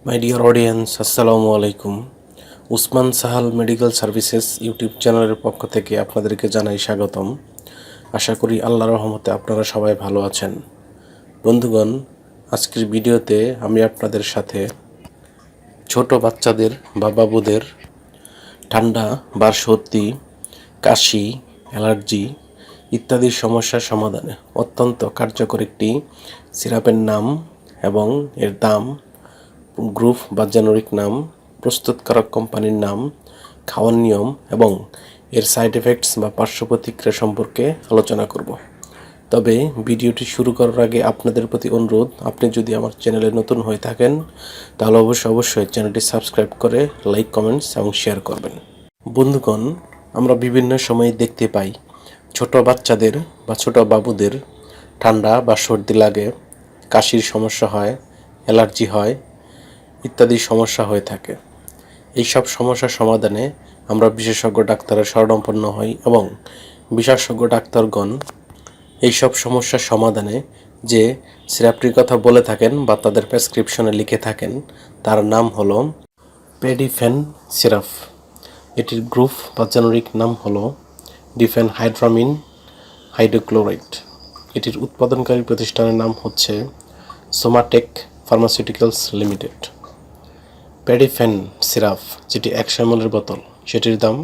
My dear audience, আসসালামু আলাইকুম। Usman Sahal medical services YouTube চ্যানেলের পক্ষ থেকে আপনাদেরকে জানাই স্বাগতম। আশা করি আল্লাহর রহমতে আপনারা সবাই ভালো আছেন। বন্ধুগণ, আজকের ভিডিওতে আমি আপনাদের সাথে ছোট বাচ্চাদের বা বাবুদের ঠান্ডা বা সর্দি, কাশি, অ্যালার্জি ইত্যাদি সমস্যার সমাধানে অত্যন্ত কার্যকর একটি সিরাপের নাম এবং এর দাম, গ্রুপ বা জেনেরিক নাম, প্রস্তুতকারক কোম্পানির নাম, খাওয়ার নিয়ম এবং এর সাইড এফেক্টস বা পার্শ্ব প্রতিক্রিয়া সম্পর্কে আলোচনা করব। তবে ভিডিওটি শুরু করার আগে আপনাদের প্রতি অনুরোধ, আপনি যদি আমার চ্যানেলে নতুন হয়ে থাকেন তাহলে অবশ্যই চ্যানেলটি সাবস্ক্রাইব করে লাইক, কমেন্টস এবং শেয়ার করবেন। বন্ধুগণ, আমরা বিভিন্ন সময়ে দেখতে পাই ছোট বাচ্চাদের বা ছোট বাবুদের ঠান্ডা বা সর্দি লাগে, কাশির সমস্যা হয়, অ্যালার্জি হয় ইত্যাদি সমস্যা হয়ে থাকে। এই সব সমস্যার সমাধানে আমরা বিশেষজ্ঞ ডাক্তারের শরণাপন্ন হই এবং বিশেষজ্ঞ ডাক্তারগণ এই সব সমস্যার সমাধানে যে সিরাপটির কথা বলে থাকেন বা তাদের প্রেসক্রিপশনে লিখে থাকেন তার নাম হলো পেডিফেন সিরাপ। এটির গ্রুপ বা জেনেরিক নাম হলো ডিফেনহাইড্রামিন হাইড্রোক্লোরাইড। এটির উৎপাদনকারী প্রতিষ্ঠানের নাম হচ্ছে সোমাটেক ফার্মাসিউটিক্যালস লিমিটেড। পেডিফেন সিরাপ, যেটি 100 ml বোতল, সেটির দাম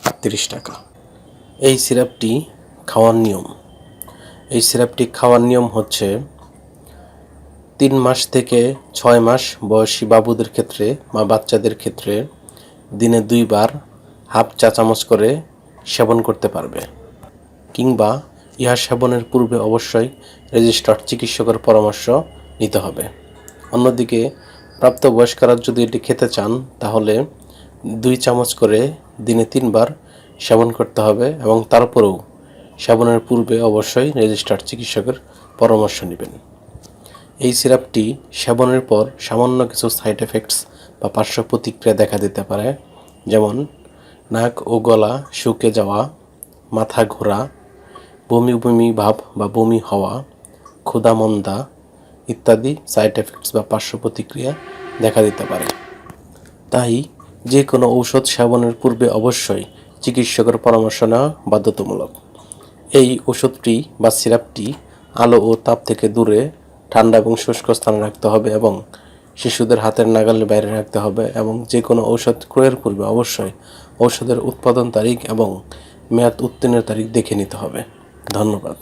38 টাকা। এই সিরাপটি খাওয়ার নিয়ম হচ্ছে 3 মাস থেকে 6 মাস বয়সী বাবুদের ক্ষেত্রে বা বাচ্চাদের ক্ষেত্রে দিনে 2 বার হাফ চা চামচ করে সেবন করতে পারবে, কিংবা ইহা সেবনের পূর্বে অবশ্যই রেজিস্টার্ড চিকিৎসকের পরামর্শ নিতে হবে। অন্যদিকে প্রাপ্তবয়স্করা যদি এটি খেতে চান তাহলে 2 চামচ করে দিনে 3 বার সেবন করতে হবে এবং তারপরেও সেবনের পূর্বে অবশ্যই রেজিস্টার্ড চিকিৎসকের পরামর্শ নেবেন। এই সিরাপটি সেবনের পর সামান্য কিছু সাইড এফেক্টস বা পার্শ্ব প্রতিক্রিয়া দেখা দিতে পারে, যেমন নাক ও গলা শুকিয়ে যাওয়া, মাথা ঘোরা, বমি বমি ভাব বা বমি হওয়া, ক্ষুধা-মন্দা ইত্যাদি সাইড এফেক্টস বা পার্শ্ব প্রতিক্রিয়া দেখা দিতে পারে। তাই যে কোনো ঔষধ সেবনের পূর্বে অবশ্যই চিকিৎসকের পরামর্শ নেওয়া বাধ্যতামূলক। এই ওষুধটি বা সিরাপটি আলো ও তাপ থেকে দূরে ঠান্ডা এবং শুষ্ক স্থানে রাখতে হবে এবং শিশুদের হাতের নাগালের বাইরে রাখতে হবে এবং যে কোনো ঔষধ ক্রয়ের পূর্বে অবশ্যই ঔষধের উৎপাদন তারিখ এবং মেয়াদ উত্তীর্ণের তারিখ দেখে নিতে হবে। ধন্যবাদ।